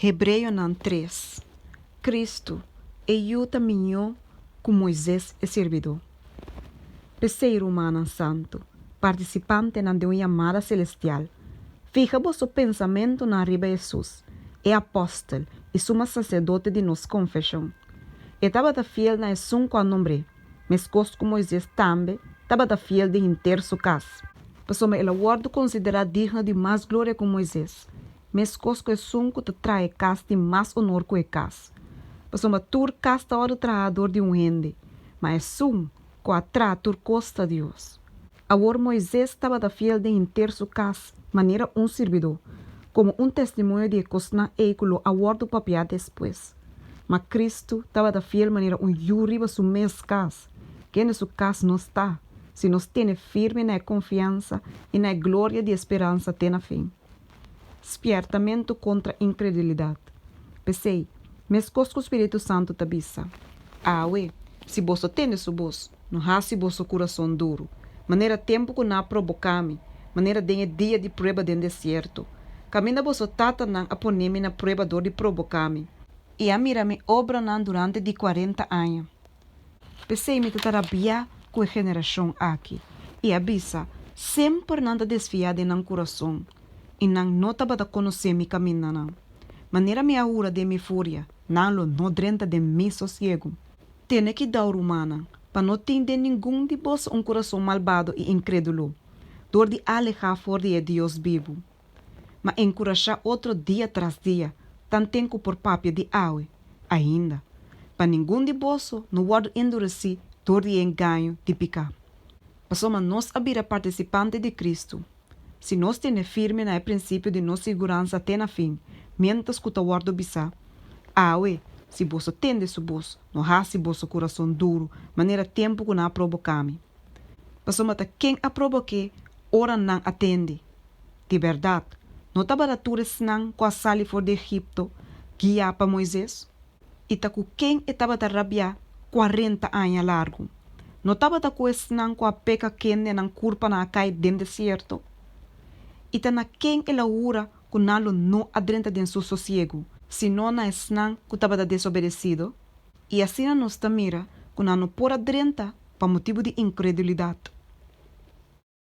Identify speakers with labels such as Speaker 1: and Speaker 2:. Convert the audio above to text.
Speaker 1: Hebreu 3. Cristo, eu caminhou com Moisés e servidor. Ser humano santo, participante de uma chamada celestial. Fija vosso pensamento na riba Jesus, é apóstolo e suma sacerdote de nossa confissão. Estava fiel na esum com o nome, mas como Moisés também estava fiel de inter sua casa. Passou el aguardo considerar digno de mais glória com Moisés, mas que esum que te trai casa de mais honor que casa. Passou uma tur casta hora traador de rende, mas esum que atra tur costa Deus. Agora Moisés estava fiel de inter sua casa, maneira servidor, como testemunho de cosna e que lo aguardo papia depois. Mas Cristo estava fiel maneira yuri su mes casa, que na sua casa não está, se nos tem firme na confiança e na glória de esperança tem na fim. Espiertamento contra incredulidade. Pensei, mas que o Espírito Santo tabissa. Se você tem su voz, não há se vosso coração duro, maneira tempo que não provoca-me, maneira de dia de prova de deserto. Caminha vosso tata não aponeme na prova dor de provocar-me. E a mira-me obra não durante de 40 anos. Pensei me tarabia com a geração aqui. E avisa, sempre nada desfiada em coração. E não estava a conhecer me caminho não. Maneira me aura de mi fúria, não drenta de mi sossego. Tem que dar humana, para não ter nenhum de vós coração malvado e incrédulo. Dor de alejar fora de Deus vivo. Mas encorajar outro dia tras dia, tanto por papia de água, ainda. Para nenhum de vós não guarda endurecer dor de engano de picar. Passou a nós abrir participante de Cristo. Se nós temos firme no princípio de nossa segurança até na fim, mientras que o guardo bisa, se você tende su voz, não há se vosso coração duro, maneira tempo que não provoca-me. Passou a quem a provoque, ora não atende. De verdade, não estava a tures não com a sali fora de Egipto, guia para Moisés? E com quem estava a rabiar 40 anos largo? Não estava a coesnan com a peca quente na curva na cai dentro do deserto? E na quem ela ura que não adrenta de seu sossego, se não na esnan que estava desobedecido? E assim nós mira que não pode adrenta por motivo de incredulidade.